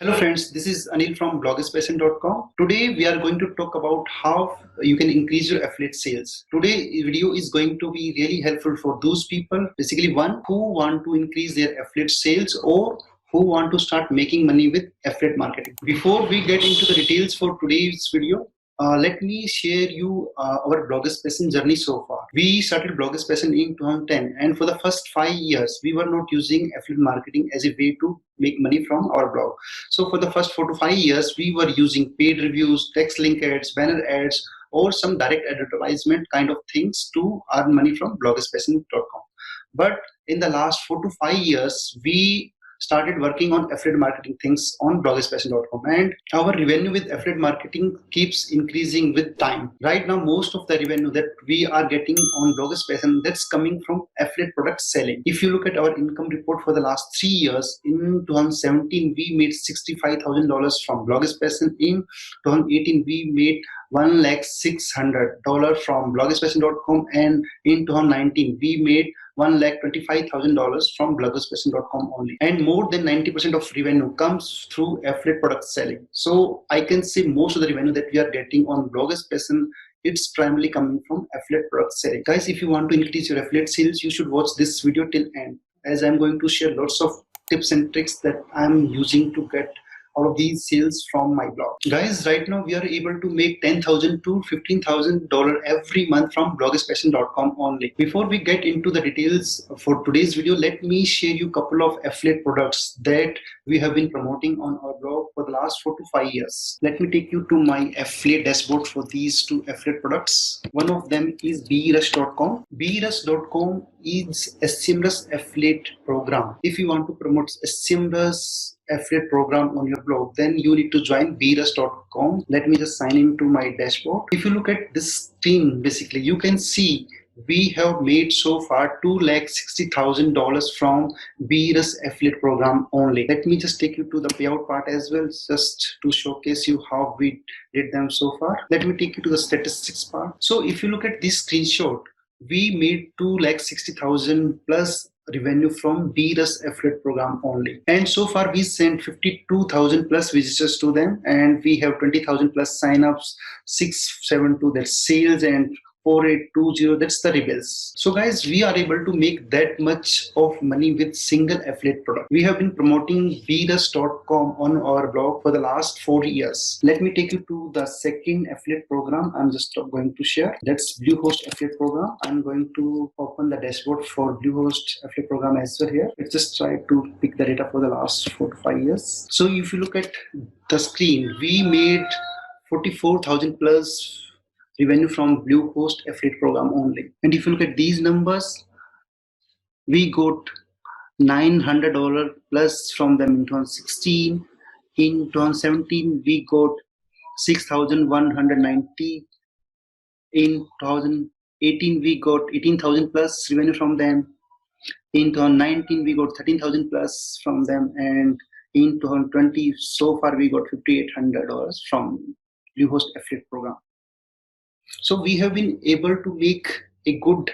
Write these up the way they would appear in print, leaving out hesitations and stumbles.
Hello friends, this is Anil from blogspace.com. Today we are going to talk about how you can increase your affiliate sales. Today video is going to be really helpful for those people, basically one who want to increase their affiliate sales or who want to start making money with affiliate marketing. Before we get into the details for today's video, let me share you our Blogspace journey so far. We started Blogspace in 2010, and for the first 5 years, we were not using affiliate marketing as a way to make money from our blog. So for the first 4 to 5 years, we were using paid reviews, text link ads, banner ads, or some direct advertisement kind of things to earn money from Blogspace.com. But in the last 4 to 5 years, we started working on affiliate marketing things on blogspace.com, and our revenue with affiliate marketing keeps increasing with time. Right now, most of the revenue that we are getting on blogspace, and that's coming from affiliate product selling. If you look at our income report for the last 3 years, in 2017 we made $65,000 from blogspace, and in 2018 we made $1,600,000 from blogspace.com, and in 2019 we made $1,25,000 from blogspace.com only, and more than 90% of revenue comes through affiliate product selling. So I can say most of the revenue that we are getting on blogspace, it's primarily coming from affiliate product selling. Guys, if you want to increase your affiliate sales, you should watch this video till end, as I'm going to share lots of tips and tricks that I'm using to get all of these sales from my blog. Guys, right now we are able to make $10,000 to $15,000 every month from blogspace.com only. Before we get into the details for today's video, let me share you a couple of affiliate products that we have been promoting on our blog for the last 4 to 5 years. Let me take you to my affiliate dashboard for these two affiliate products. One of them is berush.com. berush.com is a seamless affiliate program. If you want to promote a seamless affiliate program on your blog, then you need to join berush.com. Let me just sign into my dashboard. If you look at this screen, basically you can see we have made so far $260,000 from berush affiliate program only. Let me just take you to the payout part as well, just to showcase you how we did them so far. Let me take you to the statistics part. So if you look at this screenshot, we made $260,000 plus revenue from berush affiliate program only, and so far we sent 52,000 plus visitors to them, and we have 20,000 plus signups, 672 that sales, and 4820 that's the rebels. So guys, we are able to make that much of money with single affiliate product. We have been promoting berush.com on our blog for the last 4 years. Let me take you to the second affiliate program I'm just going to share. That's Bluehost affiliate program. I'm going to open the dashboard for Bluehost affiliate program as well here. Let's just try to pick the data for the last 4 to 5 years. So if you look at the screen, we made 44,000 plus revenue from Bluehost affiliate program only. And if you look at these numbers, we got $900 plus from them in 2016. In 2017, we got 6,190. In 2018, we got 18,000 plus revenue from them. In 2019, we got 13,000 plus from them, and in 2020, so far we got $5,800 from Bluehost affiliate program. So we have been able to make a good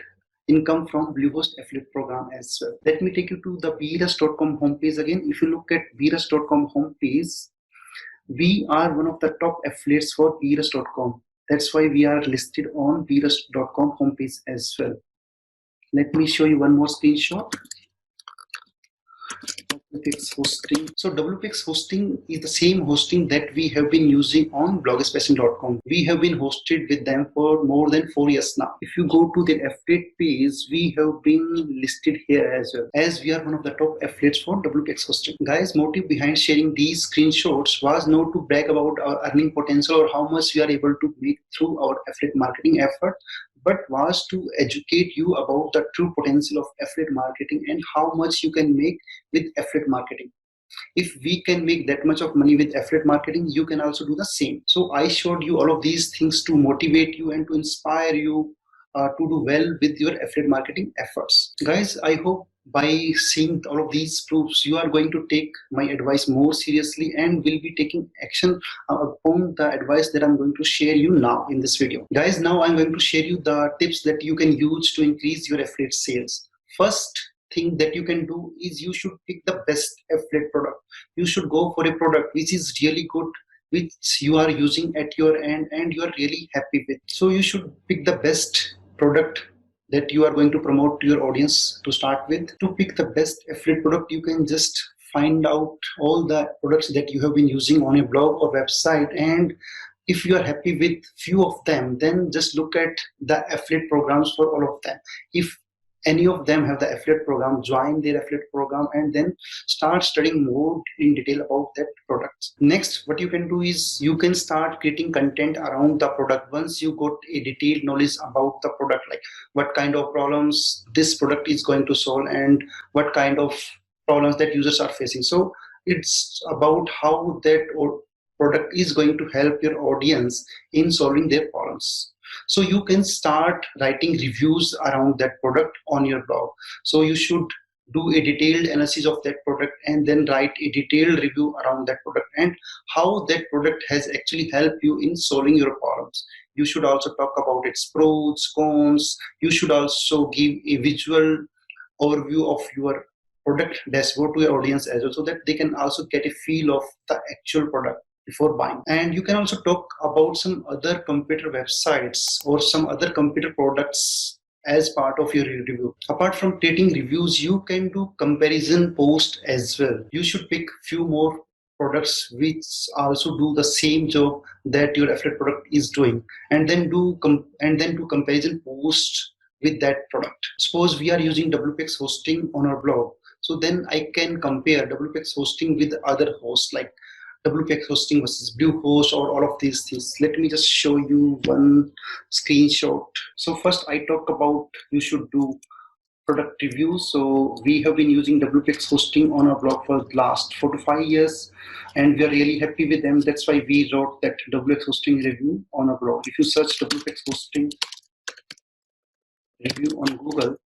income from Bluehost affiliate program as well. Let me take you to the berush.com homepage again. If you look at berush.com homepage, we are one of the top affiliates for berush.com. That's why we are listed on berush.com homepage as well. Let me show you one more screenshot. WPX hosting. So WPX hosting is the same hosting that we have been using on blogspace.com. We have been hosted with them for more than 4 years now. If you go to their affiliate page, we have been listed here as well, as we are one of the top affiliates for WPX hosting. Guys, motive behind sharing these screenshots was not to brag about our earning potential or how much we are able to make through our affiliate marketing effort, but was to educate you about the true potential of affiliate marketing and how much you can make with affiliate marketing. If we can make that much of money with affiliate marketing, you can also do the same. So I showed you all of these things to motivate you and to inspire you to do well with your affiliate marketing efforts. Guys, I hope by seeing all of these proofs, you are going to take my advice more seriously and will be taking action upon the advice that I'm going to share you now in this video. Guys, now I'm going to share you the tips that you can use to increase your affiliate sales. First, thing that you can do is you should pick the best affiliate product. You should go for a product which is really good, which you are using at your end and you are really happy with. So you should pick the best product that you are going to promote to your audience to start with. To pick the best affiliate product, you can just find out all the products that you have been using on a blog or website, and if you are happy with few of them, then just look at the affiliate programs for all of them. If any of them have the affiliate program, join their affiliate program and then start studying more in detail about that product. Next, what you can do is you can start creating content around the product. Once you got a detailed knowledge about the product, like what kind of problems this product is going to solve and what kind of problems that users are facing. So it's about how that product is going to help your audience in solving their problems. So you can start writing reviews around that product on your blog. So you should do a detailed analysis of that product and then write a detailed review around that product and how that product has actually helped you in solving your problems. You should also talk about its pros, cons. You should also give a visual overview of your product dashboard to your audience as well, so that they can also get a feel of the actual product before buying. And you can also talk about some other computer websites or some other computer products as part of your review. Apart from creating reviews, you can do comparison post as well. You should pick few more products which also do the same job that your affiliate product is doing, and then do comparison post with that product. Suppose we are using WPX hosting on our blog, so then I can compare WPX hosting with other hosts like WPX hosting versus Bluehost or all of these things. Let me just show you one screenshot. So first I talk about you should do product reviews. So we have been using WPX hosting on our blog for the last 4 to 5 years and we are really happy with them. That's why we wrote that WPX hosting review on our blog. If you search WPX hosting review on Google,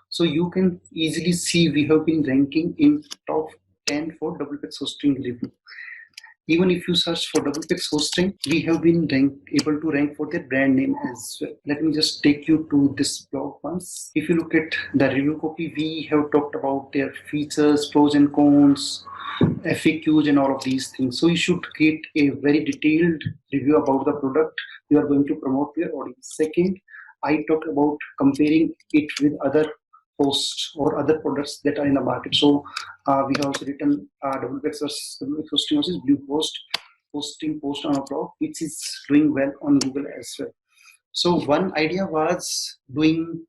so you can easily see we have been ranking in top 10 for WPX hosting review. Even if you search for WPX hosting, we have been able to rank for their brand name as well. Let me just take you to this blog once. If you look at the review copy, we have talked about their features, pros and cons, FAQs and all of these things. So you should create a very detailed review about the product you are going to promote to your audience. Second, I talked about comparing it with other hosts or other products that are in the market. So we have also written WPX hosting versus Bluehost hosting post on our blog, which is doing well on Google as well. So one idea was doing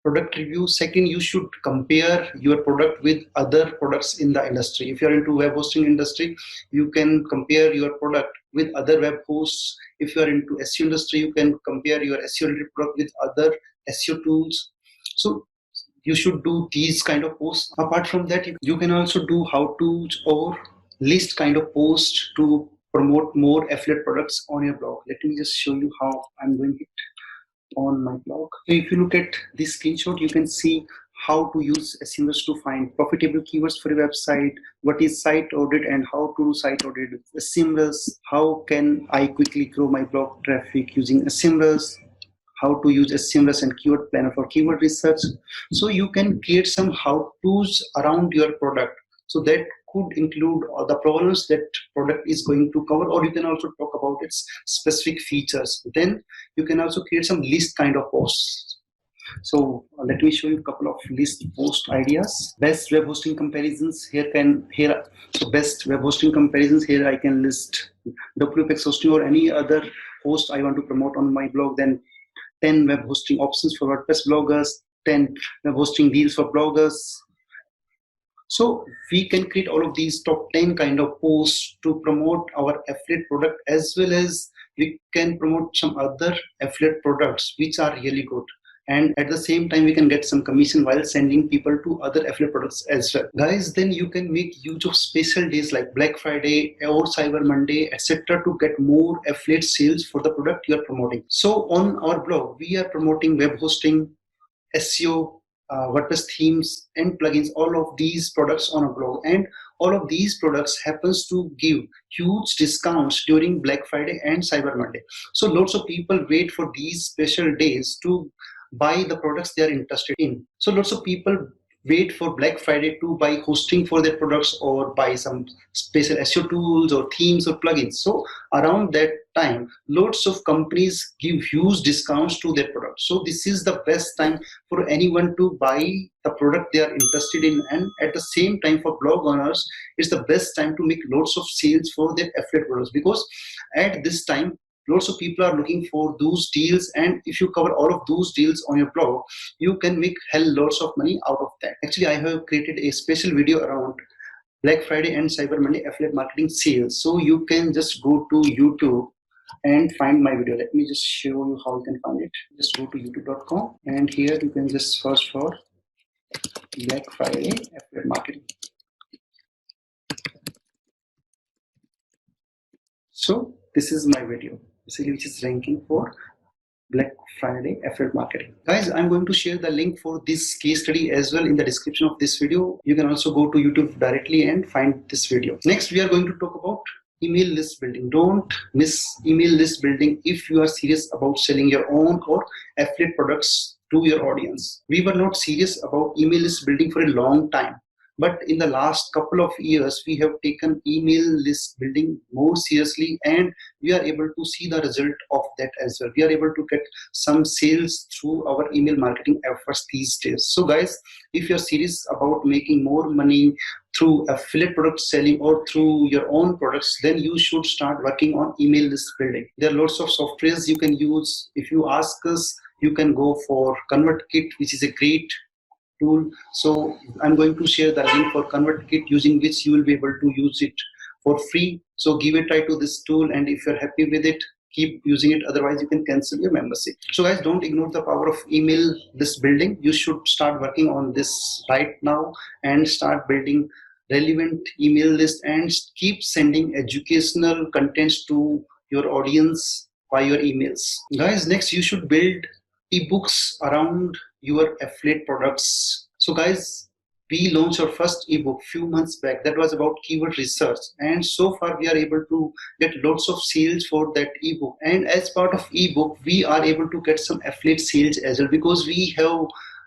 product review. Second, you should compare your product with other products in the industry. If you're into web hosting industry, you can compare your product with other web hosts. If you're into SEO industry, you can compare your SEO related product with other SEO tools. So you should do these kind of posts. Apart from that, you can also do how-tos or list kind of posts to promote more affiliate products on your blog. Let me just show you how I'm doing it on my blog. So if you look at this screenshot, you can see how to use Semrush to find profitable keywords for your website, what is site audit and how to do site audit with Semrush, how can I quickly grow my blog traffic using Semrush, how to use Semrush and keyword planner for keyword research. So you can create some how-tos around your product. So that could include the problems that product is going to cover, or you can also talk about its specific features. Then you can also create some list kind of posts. So let me show you a couple of list post ideas. Best web hosting comparisons. So best web hosting comparisons. Here I can list WPX hosting or any other host I want to promote on my blog. Then 10 web hosting options for WordPress bloggers, 10 web hosting deals for bloggers. So we can create all of these top 10 kind of posts to promote our affiliate product, as well as we can promote some other affiliate products which are really good. And at the same time, we can get some commission while sending people to other affiliate products as well. Guys, then you can make use of special days like Black Friday or Cyber Monday, etc. to get more affiliate sales for the product you are promoting. So on our blog, we are promoting web hosting, SEO, WordPress themes and plugins, all of these products on our blog. And all of these products happens to give huge discounts during Black Friday and Cyber Monday. So lots of people wait for these special days to buy the products they are interested in. So lots of people wait for Black Friday to buy hosting for their products or buy some special SEO tools or themes or plugins. So around that time, lots of companies give huge discounts to their products. So this is the best time for anyone to buy the product they are interested in, and at the same time for blog owners, it's the best time to make lots of sales for their affiliate products, because at this time lots of people are looking for those deals, and if you cover all of those deals on your blog, you can make hell lots of money out of that. Actually, I have created a special video around Black Friday and Cyber Monday affiliate marketing sales, so you can just go to YouTube and find my video. Let me just show you how you can find it. Just go to youtube.com, and here you can just search for Black Friday affiliate marketing. So this is my video, basically, which is ranking for Black Friday affiliate marketing. Guys, I'm going to share the link for this case study as well in the description of this video. You can also go to YouTube directly and find this video. Next, we are going to talk about email list building. Don't miss email list building if you are serious about selling your own or affiliate products to your audience. We were not serious about email list building for a long time, but in the last couple of years, we have taken email list building more seriously, and we are able to see the result of that as well. We are able to get some sales through our email marketing efforts these days. So guys, if you're serious about making more money through affiliate product selling or through your own products, then you should start working on email list building. There are lots of softwares you can use. If you ask us, you can go for ConvertKit, which is a great tool. So I'm going to share the link for ConvertKit, using which you will be able to use it for free. So give a try to this tool, and if you're happy with it, keep using it. Otherwise, you can cancel your membership. So guys, don't ignore the power of email list building. You should start working on this right now and start building relevant email list and keep sending educational contents to your audience by your emails. Guys, next you should build ebooks around your affiliate products. So guys, we launched our first ebook few months back that was about keyword research, and so far we are able to get lots of sales for that ebook. And as part of ebook, we are able to get some affiliate sales as well, because we have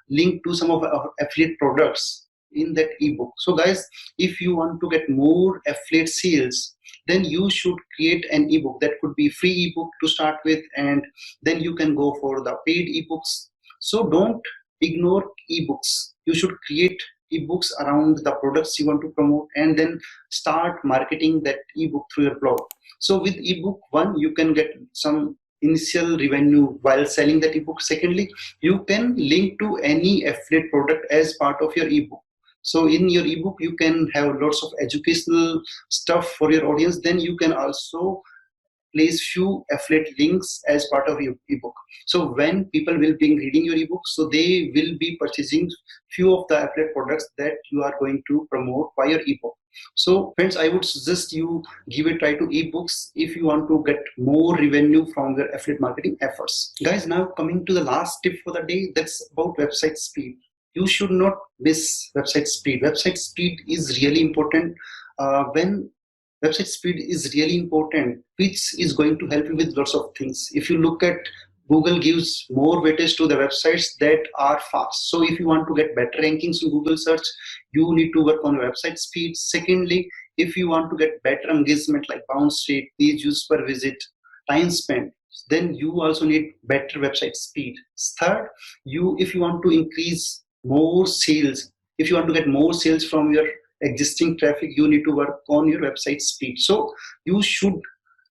linked to some of our affiliate products in that ebook. So guys, if you want to get more affiliate sales, then you should create an ebook. That could be free ebook to start with, and then you can go for the paid ebooks. So don't ignore ebooks. You should create ebooks around the products you want to promote, and then start marketing that ebook through your blog. So with ebook, one, you can get some initial revenue while selling that ebook. Secondly, you can link to any affiliate product as part of your ebook. So in your ebook, you can have lots of educational stuff for your audience. Then you can also place few affiliate links as part of your ebook. So when people will be reading your ebook, so they will be purchasing few of the affiliate products that you are going to promote by your ebook. So friends, I would suggest you give a try to ebooks if you want to get more revenue from your affiliate marketing efforts. Guys, now coming to the last tip for the day, that's about website speed. You should not miss website speed. Website speed is really important. When website speed is really important, which is going to help you with lots of things. If you look at Google, gives more weightage to the websites that are fast. So if you want to get better rankings in Google search, you need to work on your website speed. Secondly, if you want to get better engagement like bounce rate, page views per visit, time spent, then you also need better website speed. Third, if you want to increase more sales, if you want to get more sales from your existing traffic, you need to work on your website speed. So you should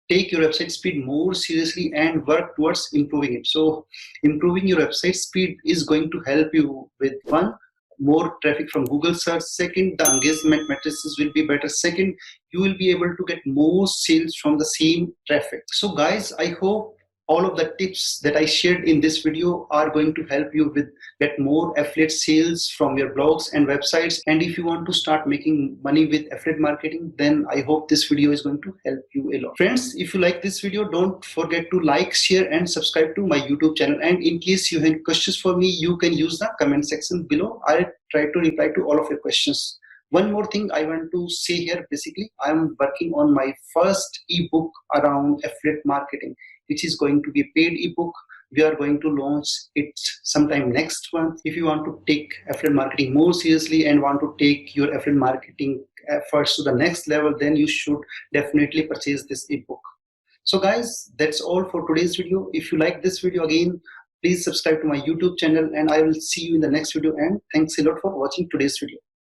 take your website speed more seriously and work towards improving it. So improving your website speed is going to help you with, one, more traffic from Google search. Second, the engagement matrices will be better. Second, you will be able to get more sales from the same traffic. So guys, I hope all of the tips that I shared in this video are going to help you with get more affiliate sales from your blogs and websites. And if you want to start making money with affiliate marketing, then I hope this video is going to help you a lot. Friends, if you like this video, don't forget to like, share and subscribe to my YouTube channel. And in case you have questions for me, you can use the comment section below. I'll try to reply to all of your questions. One more thing I want to say here, basically, I'm working on my first ebook around affiliate marketing, which is going to be a paid ebook. We are going to launch it sometime next month. If you want to take affiliate marketing more seriously and want to take your affiliate marketing efforts to the next level, then you should definitely purchase this ebook. So guys, that's all for today's video. If you like this video, again, please subscribe to my YouTube channel, and I will see you in the next video. And thanks a lot for watching today's video.